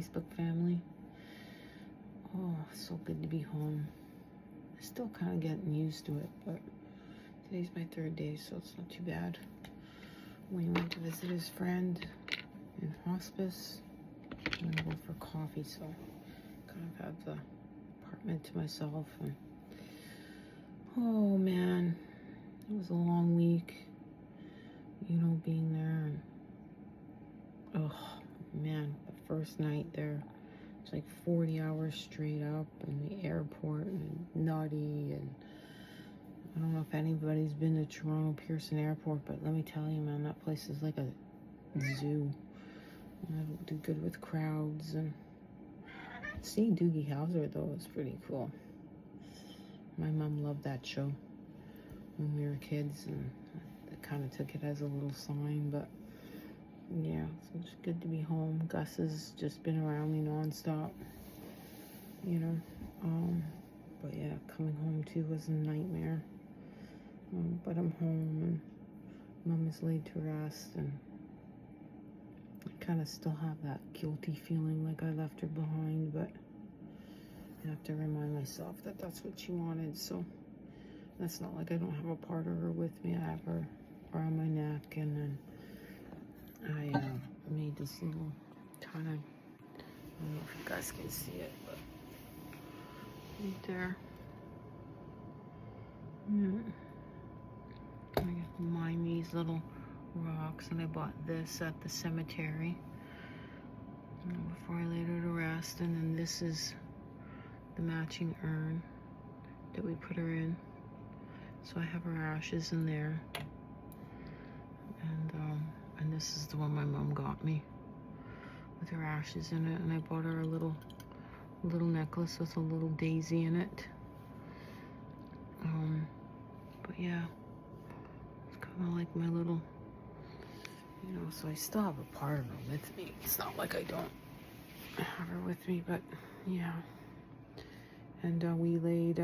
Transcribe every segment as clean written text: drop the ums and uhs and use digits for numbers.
Facebook family. Oh, so good to be home. Still kind of getting used to it, but today's my 3rd day, so it's not too bad. We went to visit his friend in hospice. I'm gonna go for coffee, so kind of have the apartment to myself. And oh man, it was a long week, being there. And oh man, the first night there, it's like 40 hours straight up in the airport and nutty. And I don't know if anybody's been to Toronto Pearson Airport, but let me tell you, man, that place is like a zoo. I don't do good with crowds. And seeing Doogie Howser, though, is pretty cool. My mom loved that show when we were kids, and I kind of took it as a little sign. But yeah, so it's good to be home. Gus has just been around me nonstop, but yeah, coming home too was a nightmare. But I'm home, and Mom is laid to rest, and I kind of still have that guilty feeling like I left her behind, but I have to remind myself that that's what she wanted. So that's not like I don't have a part of her with me. I have her around my neck, and then I made this little kind of, I don't know if you guys can see it, but right there. I mine these little rocks, and I bought this at the cemetery before I laid her to rest. And then this is the matching urn that we put her in. So I have her ashes in there. And this is the one my mom got me with her ashes in it. And I bought her a little necklace with a little daisy in it. But yeah, it's kind of like my little, so I still have a part of her with me. It's not like I don't have her with me, but yeah. And we laid,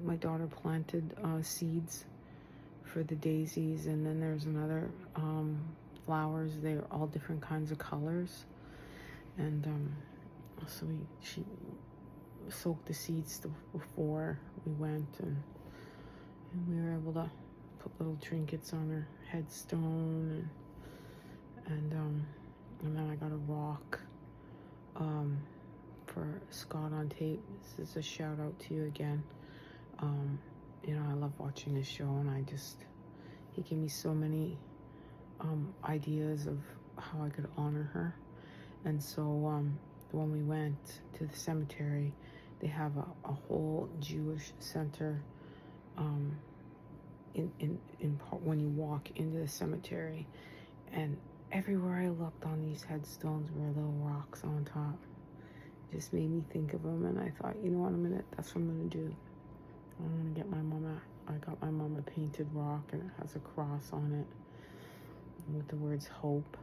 my daughter planted seeds for the daisies, and then there's another flowers. They're all different kinds of colors, and so she soaked the seeds before we went, and we were able to put little trinkets on her headstone, and then I got a rock for Scott on Tape. This is a shout out to you again. I love watching his show, and he gave me so many ideas of how I could honor her. And so when we went to the cemetery, they have a whole Jewish center in part when you walk into the cemetery, and everywhere I looked on these headstones were little rocks on top. It just made me think of them, and I thought, you know what, that's what I'm gonna do. I'm gonna get my mama. I got my mom a painted rock, and it has a cross on it with the words hope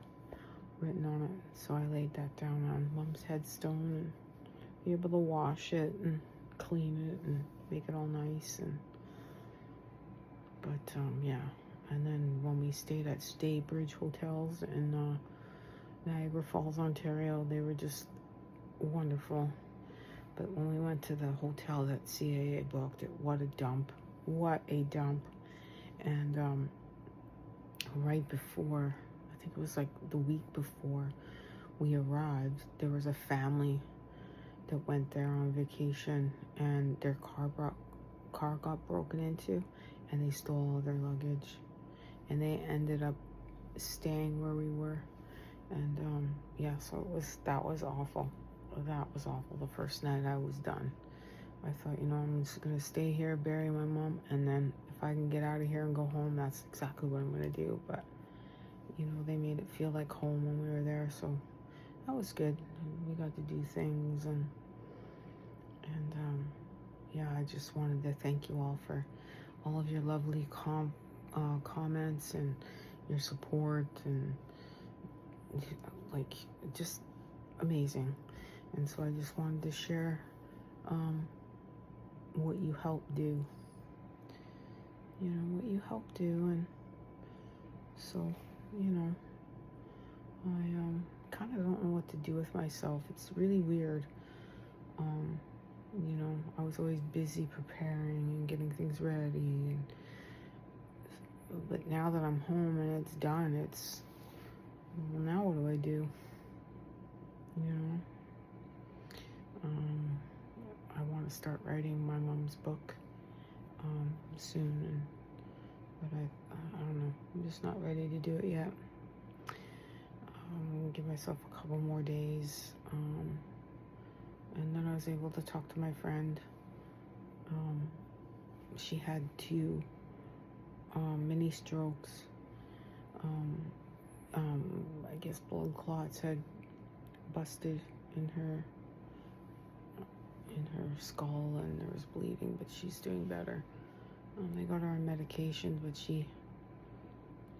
written on it. So I laid that down on Mom's headstone, and be able to wash it and clean it and make it all nice. But yeah. And then when we stayed at Staybridge Hotels in Niagara Falls, Ontario, they were just wonderful. But when we went to the hotel that CAA booked, what a dump. And right before, I think it was like the week before we arrived, there was a family that went there on vacation, and their car got broken into, and they stole all their luggage, and they ended up staying where we were. And yeah, so that was awful. The first night I was done. I thought, I'm just gonna stay here, bury my mom, and then if I can get out of here and go home, that's exactly what I'm gonna do. But they made it feel like home when we were there, so that was good. We got to do things, and yeah, I just wanted to thank you all for all of your lovely comments and your support, and like just amazing. And so I just wanted to share what you helped do. And so I kind of don't know what to do with myself. It's really weird. You know, I was always busy preparing and getting things ready, but now that I'm home and it's done, it's, well, now what do I do? You know, I want to start writing my mom's book soon, but I don't know. I'm just not ready to do it yet. I'm gonna give myself a couple more days, and then I was able to talk to my friend. She had 2 mini strokes. I guess blood clots had busted in her skull, and there was bleeding, but she's doing better. They got her on medication, but she,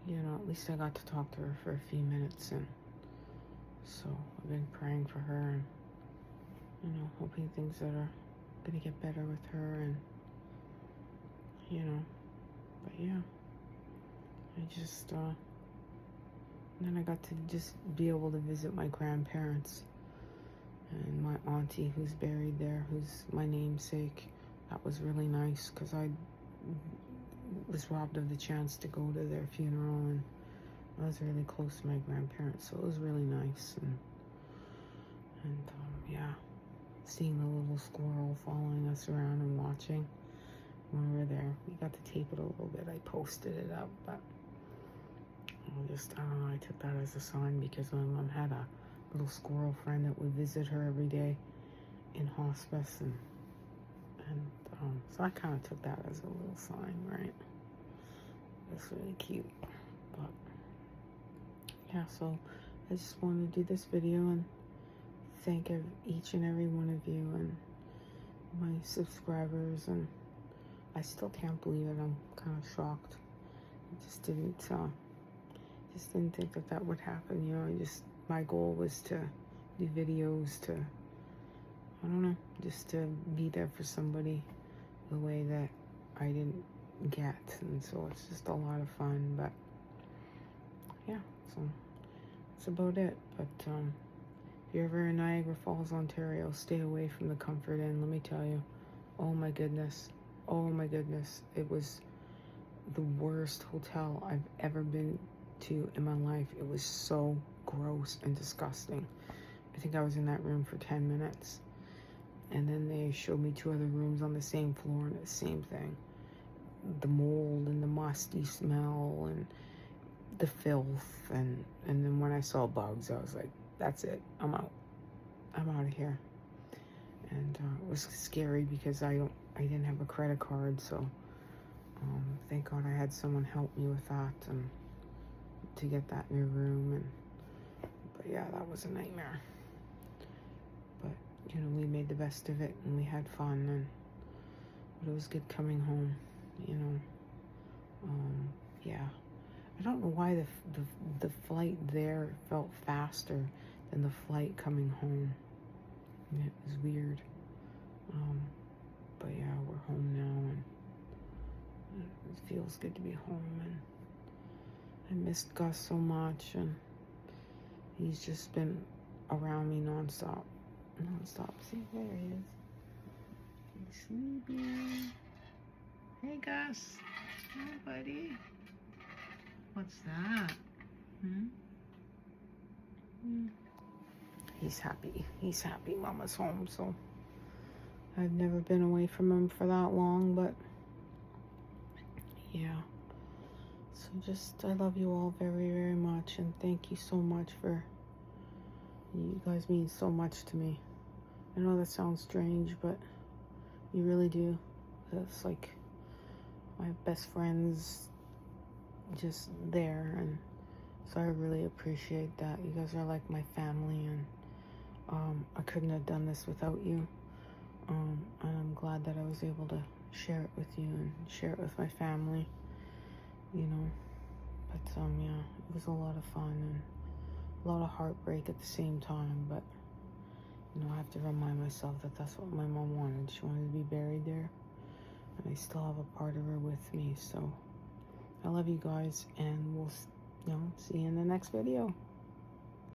you know, at least I got to talk to her for a few minutes, and so I've been praying for her, and, you know, hoping things that are gonna get better with her, and, you know, but yeah, I just, then I got to just be able to visit my grandparents and my auntie who's buried there, who's my namesake. That was really nice, because I was robbed of the chance to go to their funeral, and I was really close to my grandparents, so it was really nice. And yeah, seeing the little squirrel following us around and watching when we were there. We got to tape it a little bit. I posted it up, but I don't know, I took that as a sign, because my mom had a little squirrel friend that would visit her every day in hospice, and so I kind of took that as a little sign, right? It's really cute. But yeah, so I just wanted to do this video and thank each and every one of you and my subscribers, and I still can't believe it. I'm kind of shocked. I just didn't think that would happen. You know, my goal was to do videos to, I don't know, just to be there for somebody the way that I didn't get, and so it's just a lot of fun. But yeah, so that's about it. But if you're ever in Niagara Falls, Ontario, stay away from the Comfort Inn. Let me tell you, oh my goodness, it was the worst hotel I've ever been to in my life. It was so gross and disgusting. I think I was in that room for 10 minutes. And then they showed me 2 other rooms on the same floor, and the same thing. The mold and the musty smell and the filth. And then when I saw bugs, I was like, that's it. I'm out of here. And it was scary because I didn't have a credit card, so thank God I had someone help me with that and to get that new room. But yeah, that was a nightmare. But you know, we made the best of it, and we had fun, but it was good coming home, you know. Yeah, I don't know why the flight there felt faster than the flight coming home. It was weird. But yeah, we're home now, and it feels good to be home, and I missed Gus so much, and he's just been around me nonstop. See, there he is. He's sleeping. Hey, Gus. Hi, buddy. What's that? He's happy. He's happy Mama's home, so I've never been away from him for that long, but yeah. So I love you all very, very much, and thank you so much you guys mean so much to me. I know that sounds strange, but you really do. It's like my best friends just there, and so I really appreciate that. You guys are like my family, and I couldn't have done this without you. And I'm glad that I was able to share it with you and share it with my family, you know. But yeah, it was a lot of fun and a lot of heartbreak at the same time, but you know, I have to remind myself that that's what my mom wanted. She wanted to be buried there, and I still have a part of her with me. So I love you guys, and we'll, see you in the next video.